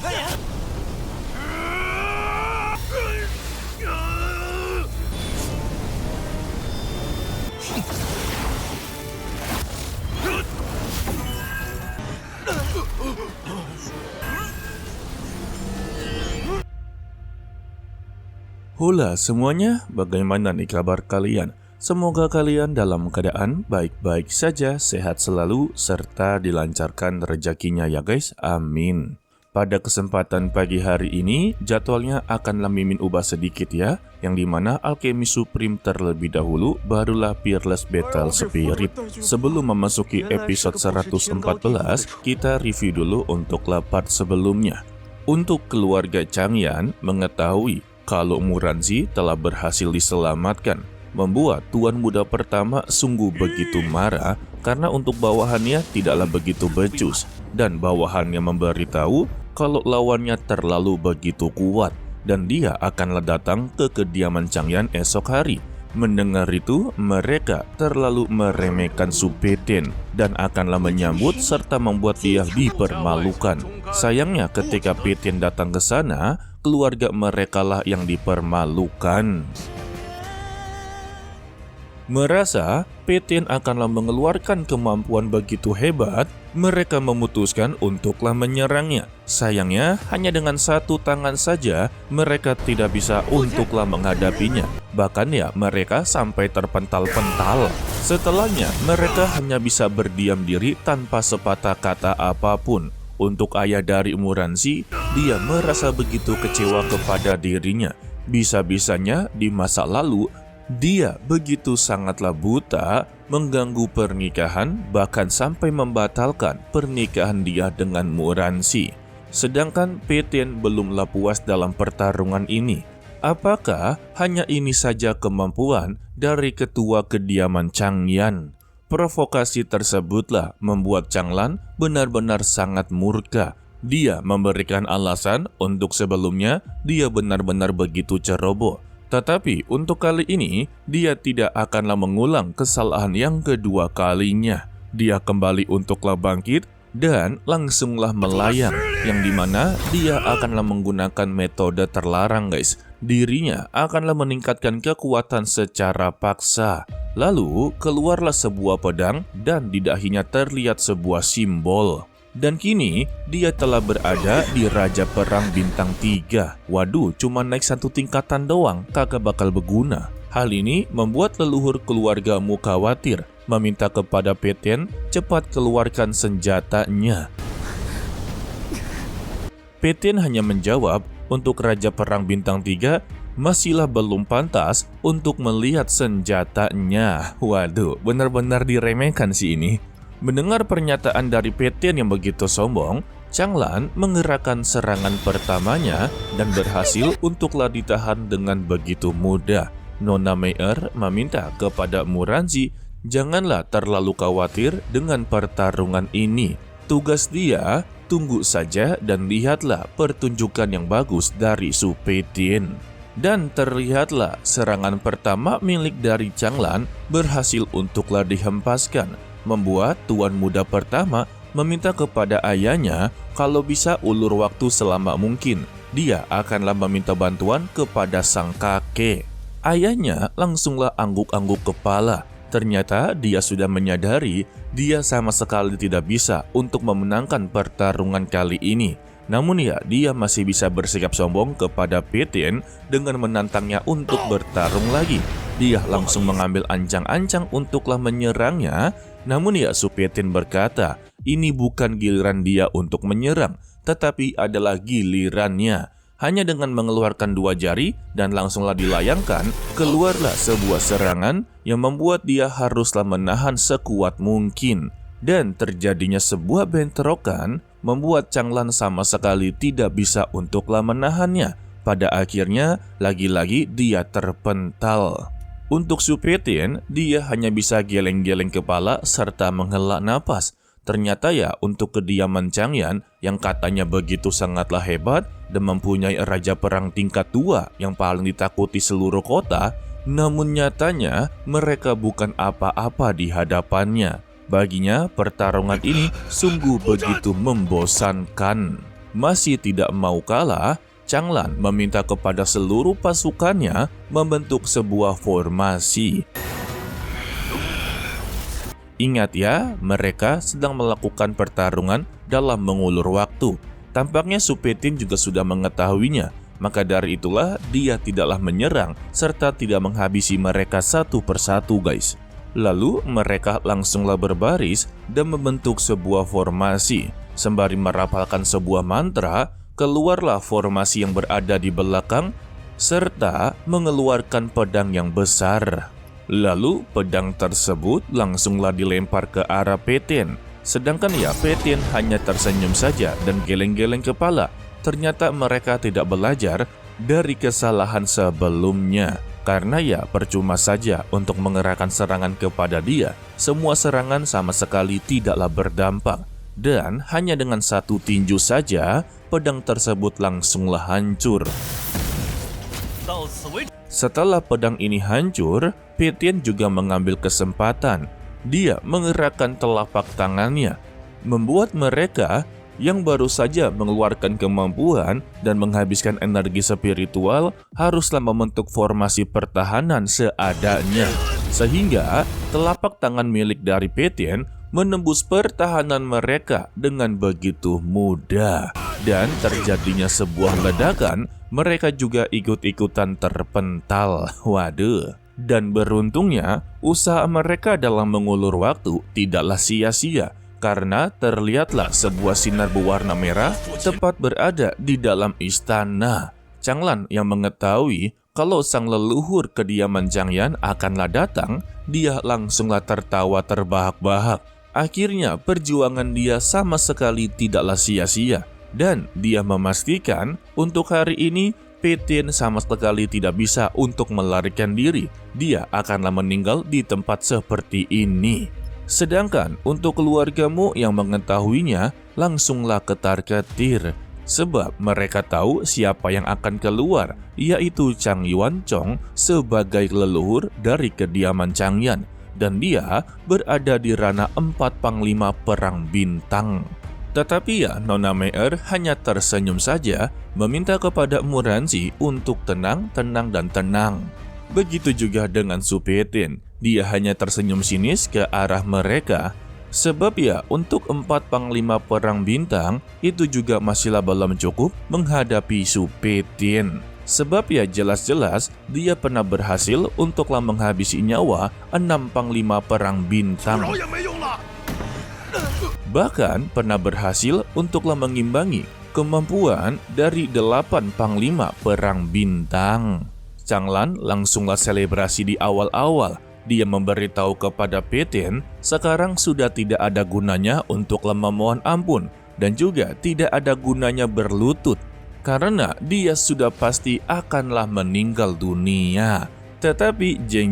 Hola semuanya, bagaimana nih kabar kalian? Semoga kalian dalam keadaan baik-baik saja, sehat selalu, serta dilancarkan rezekinya ya guys, amin. Pada kesempatan pagi hari ini, jadwalnya akanlah Mimin ubah sedikit ya, yang dimana Alchemy Supreme terlebih dahulu, barulah Fearless Battle Spirit. Sebelum memasuki episode 114, kita review dulu untuk part sebelumnya. Untuk keluarga Changyan mengetahui kalau Muranzi telah berhasil diselamatkan, membuat tuan muda pertama sungguh begitu marah karena untuk bawahannya tidaklah begitu becus, dan bawahannya memberitahu kalau lawannya terlalu begitu kuat dan dia akanlah datang ke kediaman Changyan esok hari. Mendengar itu, mereka terlalu meremehkan Su Peitian dan akanlah menyambut serta membuat dia dipermalukan. Sayangnya ketika Peitian datang ke sana, keluarga merekalah yang dipermalukan. Merasa Peitian akanlah mengeluarkan kemampuan begitu hebat, mereka memutuskan untuklah menyerangnya. Sayangnya, hanya dengan satu tangan saja, mereka tidak bisa untuklah menghadapinya. Bahkan ya, mereka sampai terpental-pental. Setelahnya, mereka hanya bisa berdiam diri tanpa sepatah kata apapun. Untuk ayah dari Muranzi, dia merasa begitu kecewa kepada dirinya. Bisa-bisanya di masa lalu, dia begitu sangatlah buta, mengganggu pernikahan, bahkan sampai membatalkan pernikahan dia dengan Muranzi. Sedangkan Peitian belumlah puas dalam pertarungan ini. Apakah hanya ini saja kemampuan dari ketua kediaman Changyan? Provokasi tersebutlah membuat Changlan benar-benar sangat murka. Dia memberikan alasan untuk sebelumnya dia benar-benar begitu ceroboh. Tetapi untuk kali ini, dia tidak akanlah mengulang kesalahan yang kedua kalinya. Dia kembali untuklah bangkit dan langsunglah melayang, yang dimana dia akanlah menggunakan metode terlarang guys. Dirinya akanlah meningkatkan kekuatan secara paksa. Lalu keluarlah sebuah pedang dan di dahinya terlihat sebuah simbol. Dan kini dia telah berada di Raja Perang Bintang 3. Waduh, cuma naik satu tingkatan doang, kagak bakal berguna. Hal ini membuat leluhur keluargamu khawatir, meminta kepada Peitian cepat keluarkan senjatanya. Peitian hanya menjawab untuk Raja Perang Bintang 3 masihlah belum pantas untuk melihat senjatanya. Waduh, benar-benar diremehkan sih ini. Mendengar pernyataan dari Peitian yang begitu sombong, Changlan mengerahkan serangan pertamanya dan berhasil untuklah ditahan dengan begitu mudah. Nona Meyer meminta kepada Muranzi janganlah terlalu khawatir dengan pertarungan ini. Tugas dia tunggu saja dan lihatlah pertunjukan yang bagus dari Su Peitian. Dan terlihatlah serangan pertama milik dari Changlan berhasil untuklah dihempaskan, membuat tuan muda pertama meminta kepada ayahnya kalau bisa ulur waktu selama mungkin. Dia akanlah meminta bantuan kepada sang kakek. Ayahnya langsunglah angguk-angguk kepala. Ternyata dia sudah menyadari dia sama sekali tidak bisa untuk memenangkan pertarungan kali ini. Namun ya, dia masih bisa bersikap sombong kepada Peitian dengan menantangnya untuk bertarung lagi. Dia langsung mengambil ancang-ancang untuklah menyerangnya. Namun ya, Su Peitian berkata, ini bukan giliran dia untuk menyerang, tetapi adalah gilirannya. Hanya dengan mengeluarkan dua jari dan langsunglah dilayangkan, keluarlah sebuah serangan yang membuat dia haruslah menahan sekuat mungkin. Dan terjadinya sebuah bentrokan membuat Changlan sama sekali tidak bisa untuklah menahannya. Pada akhirnya, lagi-lagi dia terpental. Untuk Su Peitian, dia hanya bisa geleng-geleng kepala serta menghela napas. Ternyata ya, untuk kediaman Changyan yang katanya begitu sangatlah hebat dan mempunyai raja perang tingkat 2 yang paling ditakuti seluruh kota, namun nyatanya mereka bukan apa-apa di hadapannya. Baginya, pertarungan ini sungguh begitu membosankan. masih tidak mau kalah, Changlan meminta kepada seluruh pasukannya membentuk sebuah formasi. Ingat ya, mereka sedang melakukan pertarungan dalam mengulur waktu. Tampaknya Su Petin juga sudah mengetahuinya, maka dari itulah dia tidaklah menyerang serta tidak menghabisi mereka satu persatu guys. Lalu mereka langsunglah berbaris dan membentuk sebuah formasi. Sembari merapalkan sebuah mantra, keluarlah formasi yang berada di belakang serta mengeluarkan pedang yang besar. Lalu pedang tersebut langsunglah dilempar ke arah Petin. Sedangkan ya Petin hanya tersenyum saja dan geleng-geleng kepala. Ternyata mereka tidak belajar dari kesalahan sebelumnya. Karena ya percuma saja untuk mengerahkan serangan kepada dia. Semua serangan sama sekali tidaklah berdampak. Dan hanya dengan satu tinju saja, pedang tersebut langsunglah hancur. Setelah pedang ini hancur, Petin juga mengambil kesempatan. Dia mengerahkan telapak tangannya, membuat mereka yang baru saja mengeluarkan kemampuan dan menghabiskan energi spiritual haruslah membentuk formasi pertahanan seadanya. Sehingga telapak tangan milik dari Petin menembus pertahanan mereka dengan begitu mudah. Dan terjadinya sebuah ledakan, mereka juga ikut-ikutan terpental. Waduh. Dan beruntungnya, usaha mereka dalam mengulur waktu tidaklah sia-sia. Karena terlihatlah sebuah sinar berwarna merah tepat berada di dalam istana. Changlan yang mengetahui kalau sang leluhur kediaman Changyan akanlah datang, dia langsunglah tertawa terbahak-bahak. Akhirnya perjuangan dia sama sekali tidaklah sia-sia. Dan dia memastikan untuk hari ini Petin sama sekali tidak bisa untuk melarikan diri. Dia akanlah meninggal di tempat seperti ini. Sedangkan untuk keluargamu yang mengetahuinya langsunglah ketar-ketir. Sebab mereka tahu siapa yang akan keluar, yaitu Chang Yuanchong sebagai leluhur dari kediaman Changyan. Dan dia berada di ranah 4 panglima perang bintang. Tetapi ya, Nona Me'er hanya tersenyum saja, meminta kepada Muranzi untuk tenang, dan tenang. Begitu juga dengan Su Petin, dia hanya tersenyum sinis ke arah mereka. Sebab ya, untuk 4 panglima perang bintang, itu juga masihlah belum cukup menghadapi Su Petin. Sebab ya jelas-jelas dia pernah berhasil untuklah menghabisi nyawa 6 panglima perang bintang. Bahkan pernah berhasil untuklah mengimbangi kemampuan dari 8 panglima perang bintang. Changlan langsunglah selebrasi di awal-awal. Dia memberitahu kepada Petin sekarang sudah tidak ada gunanya untuklah memohon ampun dan juga tidak ada gunanya berlutut. Karena dia sudah pasti akanlah meninggal dunia. Tetapi jeng,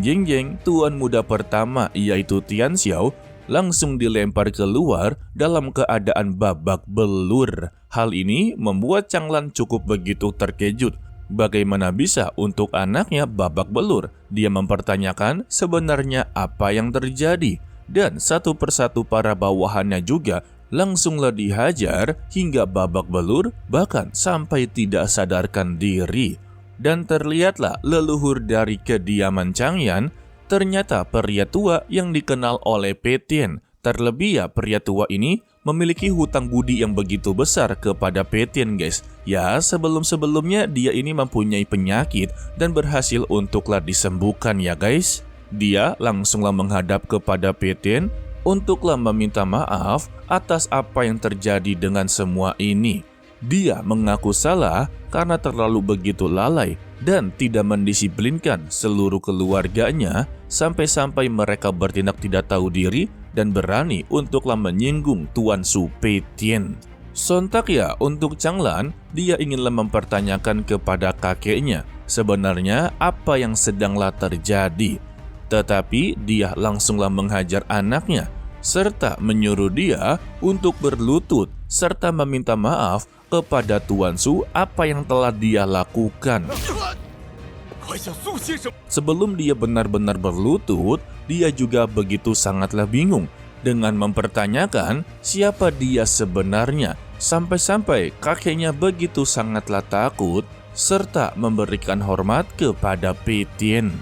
tuan muda pertama yaitu Tian Xiao langsung dilempar keluar dalam keadaan babak belur. Hal ini membuat Changlan cukup begitu terkejut. Bagaimana bisa untuk anaknya babak belur? Dia mempertanyakan sebenarnya apa yang terjadi. Dan satu persatu para bawahannya juga langsunglah dihajar hingga babak belur, bahkan sampai tidak sadarkan diri. Dan terlihatlah leluhur dari kediaman Changyan ternyata pria tua yang dikenal oleh Petin. Terlebih ya pria tua ini memiliki hutang budi yang begitu besar kepada Petin guys. Ya sebelum-sebelumnya dia ini mempunyai penyakit dan berhasil untuklah disembuhkan ya guys. Dia langsunglah menghadap kepada Petin untuklah meminta maaf atas apa yang terjadi dengan semua ini. Dia mengaku salah karena terlalu begitu lalai dan tidak mendisiplinkan seluruh keluarganya sampai-sampai mereka bertindak tidak tahu diri dan berani untuklah menyinggung Tuan Su Petin. Sontak ya untuk Changlan, dia inginlah mempertanyakan kepada kakeknya sebenarnya apa yang sedanglah terjadi. Tetapi dia langsunglah menghajar anaknya serta menyuruh dia untuk berlutut serta meminta maaf kepada Tuan Su apa yang telah dia lakukan. Sebelum dia benar-benar berlutut, dia juga begitu sangatlah bingung dengan mempertanyakan siapa dia sebenarnya. Sampai-sampai kakeknya begitu sangatlah takut serta memberikan hormat kepada Peitian.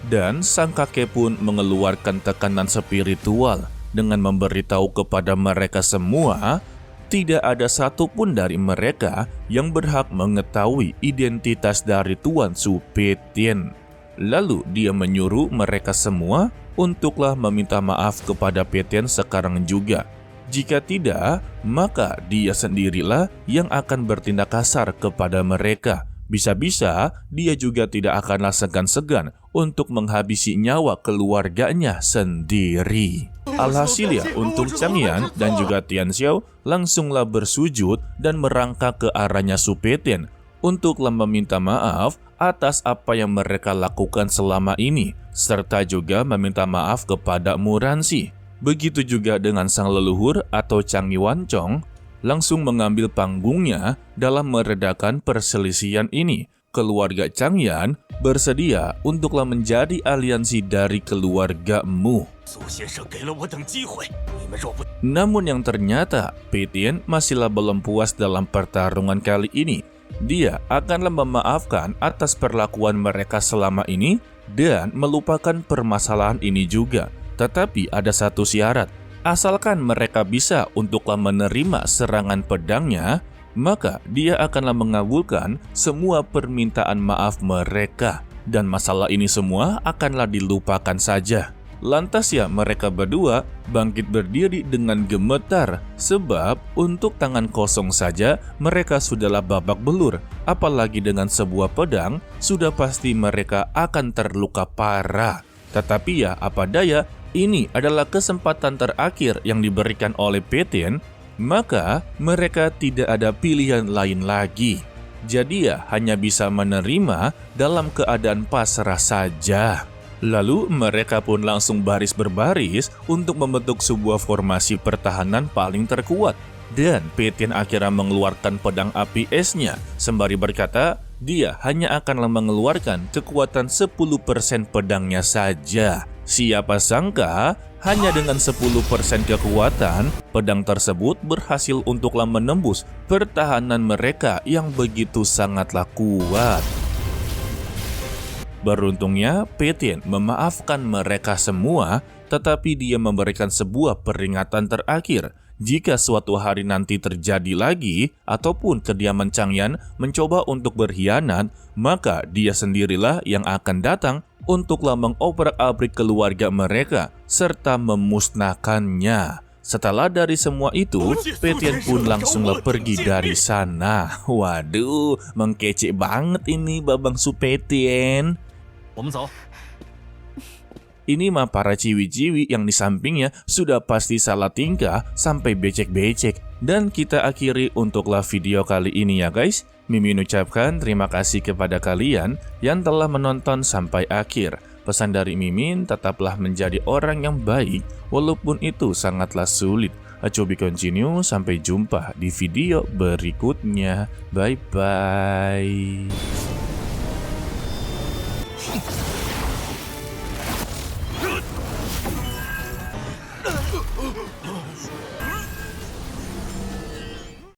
Dan sang kakek pun mengeluarkan tekanan spiritual dengan memberitahu kepada mereka semua tidak ada satupun dari mereka yang berhak mengetahui identitas dari Tuan Su Peitian. Lalu dia menyuruh mereka semua untuklah meminta maaf kepada Peitian sekarang juga. Jika tidak, maka dia sendirilah yang akan bertindak kasar kepada mereka. Bisa-bisa dia juga tidak akanlah segan-segan untuk menghabisi nyawa keluarganya sendiri. Alhasil ya, untuk Changyan dan juga Tian Xiao langsunglah bersujud dan merangkak ke arahnya Su Peitian untuklah meminta maaf atas apa yang mereka lakukan selama ini, serta juga meminta maaf kepada Muranxi. Begitu juga dengan sang leluhur atau Chang Yuanchong, langsung mengambil panggungnya dalam meredakan perselisihan ini. Keluarga Changyan bersedia untuklah menjadi aliansi dari keluarga Mu. Namun yang ternyata Peitian masihlah belum puas dalam pertarungan kali ini. Dia akanlah memaafkan atas perlakuan mereka selama ini dan melupakan permasalahan ini juga. Tetapi ada satu syarat, asalkan mereka bisa untuklah menerima serangan pedangnya, maka dia akanlah mengabulkan semua permintaan maaf mereka. Dan masalah ini semua akanlah dilupakan saja. Lantas ya mereka berdua bangkit berdiri dengan gemetar, sebab untuk tangan kosong saja mereka sudahlah babak belur. Apalagi dengan sebuah pedang, sudah pasti mereka akan terluka parah. Tetapi ya apa daya, ini adalah kesempatan terakhir yang diberikan oleh Peitian, maka mereka tidak ada pilihan lain lagi. Jadi ya hanya bisa menerima dalam keadaan pasrah saja. Lalu mereka pun langsung baris berbaris untuk membentuk sebuah formasi pertahanan paling terkuat. Dan Peitian akhirnya mengeluarkan pedang api esnya, sembari berkata dia hanya akan mengeluarkan kekuatan 10% pedangnya saja. Siapa sangka hanya dengan 10% kekuatan, pedang tersebut berhasil untuklah menembus pertahanan mereka yang begitu sangatlah kuat. Beruntungnya Peitian memaafkan mereka semua, tetapi dia memberikan sebuah peringatan terakhir. Jika suatu hari nanti terjadi lagi, ataupun kediaman Changyan mencoba untuk berkhianat, maka dia sendirilah yang akan datang untuklah mengobrak-abrik keluarga mereka, serta memusnahkannya. Setelah dari semua itu, Peitian pun langsunglah pergi dari sana. Waduh, mengkece banget ini Babang Su Peitian. Ini mah para ciwi-ciwi yang di sampingnya sudah pasti salah tingkah sampai becek-becek. Dan kita akhiri untuklah video kali ini ya guys. Mimin ucapkan terima kasih kepada kalian yang telah menonton sampai akhir. Pesan dari Mimin, tetaplah menjadi orang yang baik walaupun itu sangatlah sulit. To be continue, sampai jumpa di video berikutnya. Bye-bye.